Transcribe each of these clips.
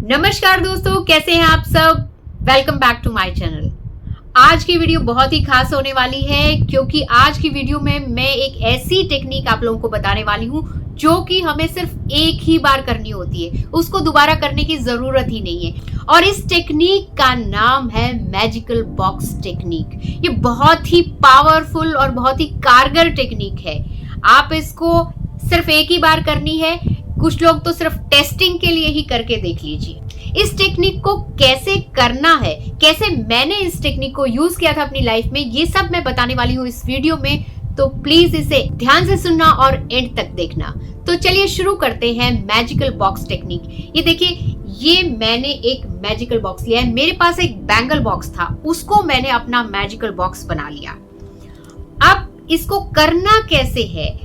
नमस्कार दोस्तों, कैसे हैं आप सब। Welcome back to my channel. आज की वीडियो बहुत ही खास होने वाली है क्योंकि आज की वीडियो में मैं एक ऐसी टेक्निक आप लोगों को बताने वाली हूं जो कि हमें सिर्फ एक ही बार करनी होती है, उसको दोबारा करने की जरूरत ही नहीं है। और इस टेक्निक का नाम है मैजिकल बॉक्स टेक्निक। ये बहुत ही पावरफुल और बहुत ही कारगर टेक्निक है। आप इसको सिर्फ एक ही बार करनी है। कुछ लोग तो सिर्फ टेस्टिंग के लिए ही करके देख लीजिए। इस टेक्निक को कैसे करना है, कैसे मैंने इस टेक्निक को यूज किया था अपनी लाइफ में, ये सब मैं बताने वाली हूँ इस वीडियो में। तो प्लीज इसे ध्यान से सुनना और एंड तक देखना। तो चलिए शुरू करते हैं मैजिकल बॉक्स टेक्निक। ये देखिए, ये मैंने एक मैजिकल बॉक्स लिया है। मेरे पास एक बैंगल बॉक्स था, उसको मैंने अपना मैजिकल बॉक्स बना लिया। अब इसको करना कैसे है,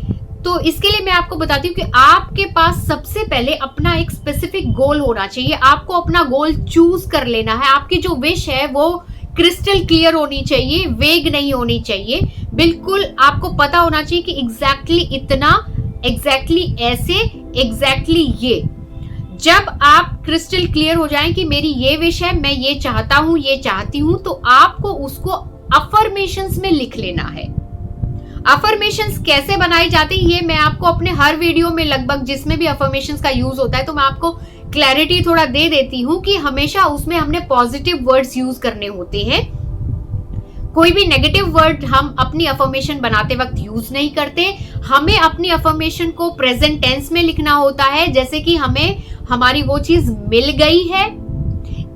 तो इसके लिए मैं आपको बताती हूँ कि आपके पास सबसे पहले अपना एक स्पेसिफिक गोल होना चाहिए। आपको अपना गोल चूज कर लेना है। आपकी जो विश है वो क्रिस्टल क्लियर होनी चाहिए, वेग नहीं होनी चाहिए। बिल्कुल आपको पता होना चाहिए कि एग्जैक्टली इतना, एग्जैक्टली ऐसे, एग्जैक्टली ये। जब आप क्रिस्टल क्लियर हो जाएं कि मेरी ये विश है, मैं ये चाहता हूं, ये चाहती हूं, तो आपको उसको अफर्मेशंस में लिख लेना है। अफर्मेशंस कैसे बनाई जाती है ये मैं आपको अपने हर वीडियो में लगभग जिसमें भी अफर्मेशंस का यूज होता है तो मैं आपको क्लैरिटी थोड़ा दे देती हूं कि हमेशा उसमें हमने पॉजिटिव वर्ड्स यूज करने होते हैं। कोई भी नेगेटिव वर्ड हम अपनी अफर्मेशन बनाते वक्त यूज नहीं करते। हमें अपनी अफर्मेशन को प्रेजेंट टेंस में लिखना होता है, जैसे कि हमें हमारी वो चीज मिल गई है।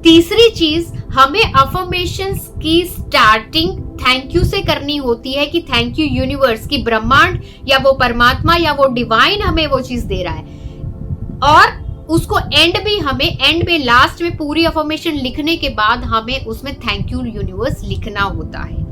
तीसरी चीज, हमें अफर्मेशंस की स्टार्टिंग थैंक यू से करनी होती है कि थैंक यू यूनिवर्स, की ब्रह्मांड या वो परमात्मा या वो डिवाइन हमें वो चीज दे रहा है। और उसको एंड में लास्ट में पूरी अफर्मेशन लिखने के बाद हमें उसमें थैंक यू यूनिवर्स लिखना होता है।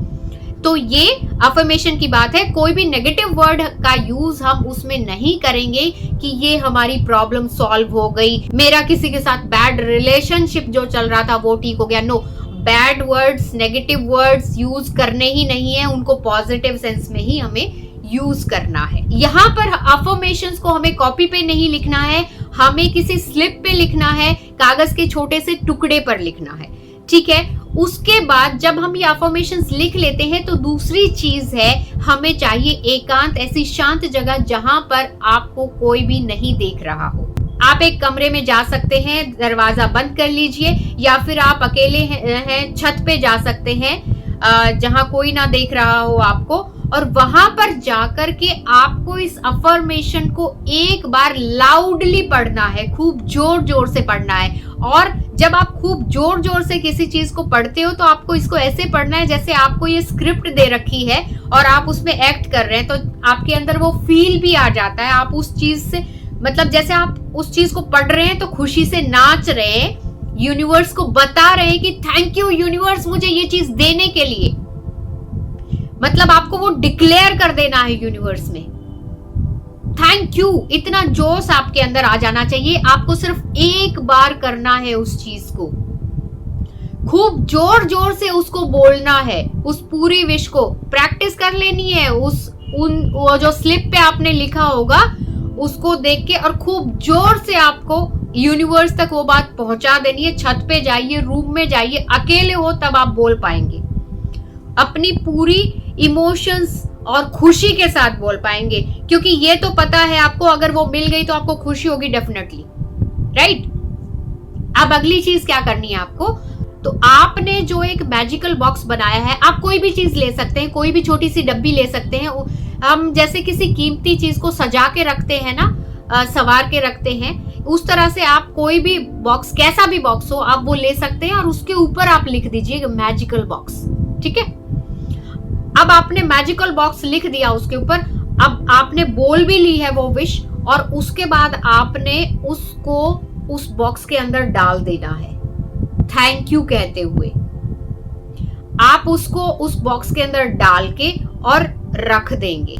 तो ये अफर्मेशन की बात है। कोई भी नेगेटिव वर्ड का यूज हम उसमें नहीं करेंगे कि ये हमारी प्रॉब्लम सॉल्व हो गई, मेरा किसी के साथ बैड रिलेशनशिप जो चल रहा था वो ठीक हो गया। No, bad words, negative words use करने ही नहीं है, उनको पॉजिटिव सेंस में ही हमें यूज करना है। यहाँ पर अफर्मेशंस को हमें कॉपी पे नहीं लिखना है, हमें किसी स्लिप पे लिखना है, कागज के छोटे से टुकड़े पर लिखना है, ठीक है। उसके बाद जब हम ये अफर्मेशंस लिख लेते हैं तो दूसरी चीज है, हमें चाहिए एकांत, ऐसी शांत जगह जहां पर आपको कोई भी नहीं देख रहा हो। आप एक कमरे में जा सकते हैं, दरवाजा बंद कर लीजिए, या फिर आप अकेले हैं छत पे जा सकते हैं जहां कोई ना देख रहा हो आपको, और वहां पर जाकर के आपको इस अफर्मेशन को एक बार लाउडली पढ़ना है, खूब जोर जोर से पढ़ना है। और जब आप खूब जोर जोर से किसी चीज को पढ़ते हो तो आपको इसको ऐसे पढ़ना है जैसे आपको ये स्क्रिप्ट दे रखी है और आप उसमें एक्ट कर रहे हैं, तो आपके अंदर वो फील भी आ जाता है। आप उस चीज से, मतलब जैसे आप उस चीज को पढ़ रहे हैं तो खुशी से नाच रहे हैं, यूनिवर्स को बता रहे हैं कि थैंक यू यूनिवर्स मुझे ये चीज देने के लिए। मतलब आपको वो डिक्लेयर कर देना है यूनिवर्स में, थैंक यू। इतना जोश आपके अंदर आ जाना चाहिए। आपको सिर्फ एक बार करना है उस चीज को, खूब जोर जोर से उसको बोलना है, उस पूरी विश को प्रैक्टिस कर लेनी है। वो जो स्लिप पे आपने लिखा होगा उसको देख के और खूब जोर से आपको यूनिवर्स तक वो बात पहुंचा देनी है। छत पे जाइए, रूम में जाइए, अकेले हो तब आप बोल पाएंगे, अपनी पूरी इमोशंस और खुशी के साथ बोल पाएंगे, क्योंकि ये तो पता है आपको अगर वो मिल गई तो आपको खुशी होगी डेफिनेटली, राइट। अब अगली चीज क्या करनी है आपको, तो आपने जो एक मैजिकल बॉक्स बनाया है, आप कोई भी चीज ले सकते हैं, कोई भी छोटी सी डब्बी ले सकते हैं। हम जैसे किसी कीमती चीज को सजा के रखते हैं ना, सवार के रखते हैं, उस तरह से आप कोई भी बॉक्स, कैसा भी बॉक्स हो, आप वो ले सकते हैं और उसके ऊपर आप लिख दीजिए मैजिकल बॉक्स, ठीक है। अब आपने मैजिकल बॉक्स लिख दिया उसके ऊपर, अब आपने बोल भी ली है वो विश, और उसके बाद आपने उसको उस बॉक्स के अंदर डाल देना है थैंक यू कहते हुए। आप उसको उस बॉक्स के अंदर डाल के और रख देंगे।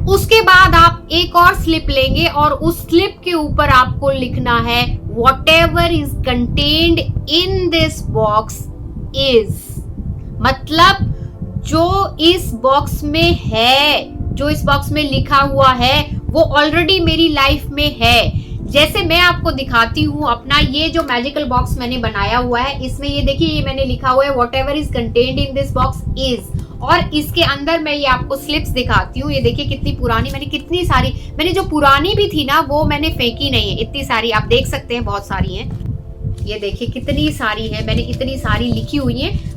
उसके बाद आप एक और स्लिप लेंगे और उस स्लिप के ऊपर आपको लिखना है whatever is contained in this box is, मतलब जो इस बॉक्स में है, जो इस बॉक्स में लिखा हुआ है वो ऑलरेडी मेरी लाइफ में है। जैसे मैं आपको दिखाती हूँ अपना ये जो मैजिकल बॉक्स मैंने बनाया हुआ है, इसमें ये देखिए, ये मैंने लिखा हुआ है what ever is contained in this box is, और इसके अंदर मैं ये आपको स्लिप्स दिखाती हूँ। ये देखिए कितनी पुरानी, मैंने जो पुरानी भी थी ना वो मैंने फेंकी नहीं है, इतनी सारी आप देख सकते हैं, बहुत सारी हैं। ये देखिए कितनी सारी है, मैंने इतनी सारी लिखी हुई है।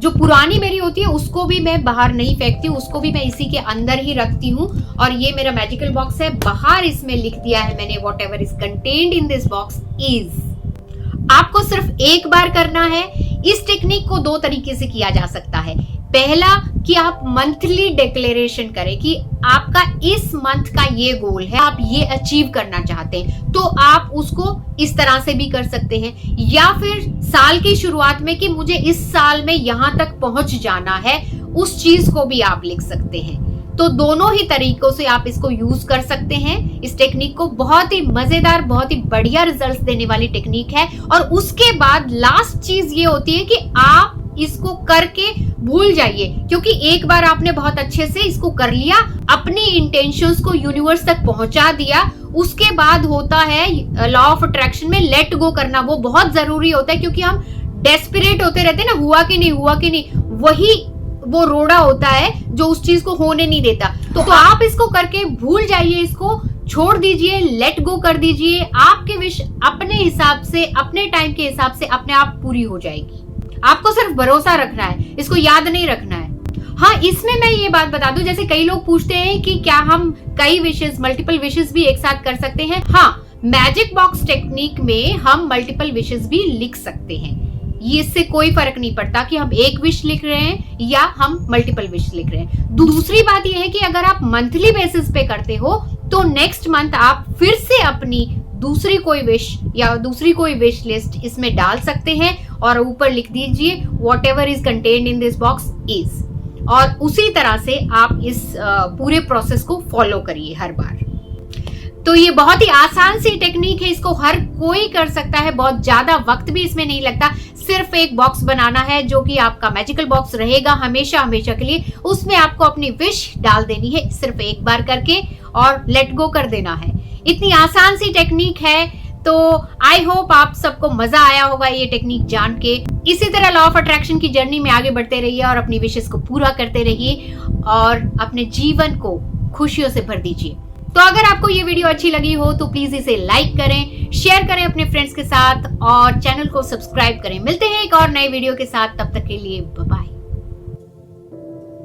जो पुरानी मेरी होती है उसको भी मैं बाहर नहीं फेंकती हूँ, उसको भी मैं इसी के अंदर ही रखती हूँ। और ये मेरा मैजिकल बॉक्स है, बाहर इसमें लिख दिया है मैंने what ever is contained in this box is. आपको सिर्फ एक बार करना है। इस टेक्निक को दो तरीके से किया जा सकता है। पहला कि आप मंथली डिक्लेरेशन करें कि आपका इस मंथ का ये गोल है, आप ये अचीव करना चाहते हैं, तो आप उसको इस तरह से भी कर सकते हैं। या फिर साल की शुरुआत में कि मुझे इस साल में यहां तक पहुंच जाना है, उस चीज को भी आप लिख सकते हैं। तो दोनों ही तरीकों से आप इसको यूज कर सकते हैं। इस टेक्निक को बहुत ही मजेदार, बहुत ही बढ़िया रिजल्ट्स देने वाली टेक्निक है। और उसके बाद लास्ट चीज ये होती है कि आप इसको करके भूल जाइए, क्योंकि एक बार आपने बहुत अच्छे से इसको कर लिया, अपनी इंटेंशंस को यूनिवर्स तक पहुंचा दिया, उसके बाद होता है लॉ ऑफ अट्रैक्शन में लेट गो करना। वो बहुत जरूरी होता है, क्योंकि हम डेस्परेट होते रहते हैं ना, हुआ कि नहीं हुआ कि नहीं, वही वो रोड़ा होता है जो उस चीज को होने नहीं देता। तो आप इसको करके भूल जाइए, इसको छोड़ दीजिए, लेट गो कर दीजिए। आपके विश अपने हिसाब से, अपने टाइम के हिसाब से अपने आप पूरी हो जाएगी। आपको सिर्फ भरोसा रखना है, इसको याद नहीं रखना है। हाँ, इसमें मैं ये बात बता दूं, जैसे कई लोग पूछते हैं कि क्या हम कई विशेस, मल्टीपल विशेस भी एक साथ कर सकते हैं। हाँ, मैजिक बॉक्स टेक्निक में हम मल्टीपल विशेस भी लिख सकते हैं। ये इससे कोई फर्क नहीं पड़ता कि हम एक विश लिख रहे हैं या हम मल्टीपल विश लिख रहे हैं। दूसरी बात यह है कि अगर आप मंथली बेसिस पे करते हो तो नेक्स्ट मंथ आप फिर से अपनी दूसरी कोई विश या दूसरी कोई विश लिस्ट इसमें डाल सकते हैं और ऊपर लिख दीजिए what ever is contained in this box is, और उसी तरह से आप इस पूरे प्रोसेस को फॉलो करिए हर बार। तो ये बहुत ही आसान सी टेक्निक है, इसको हर कोई कर सकता है, बहुत ज्यादा वक्त भी इसमें नहीं लगता। सिर्फ एक बॉक्स बनाना है जो कि आपका मैजिकल बॉक्स रहेगा हमेशा हमेशा के लिए, उसमें आपको अपनी विश डाल देनी है सिर्फ एक बार करके और लेट गो कर देना है। इतनी आसान सी टेक्निक है। तो आई होप आप सबको मजा आया होगा ये टेक्निक जान के। इसी तरह लॉ ऑफ अट्रैक्शन की जर्नी में आगे बढ़ते रहिए और अपनी विशेस को पूरा करते रहिए और अपने जीवन को खुशियों से भर दीजिए। तो अगर आपको ये वीडियो अच्छी लगी हो तो प्लीज इसे लाइक करें, शेयर करें अपने फ्रेंड्स के साथ और चैनल को सब्सक्राइब करें। मिलते हैं एक और नए वीडियो के साथ, तब तक के लिए बाय बाय।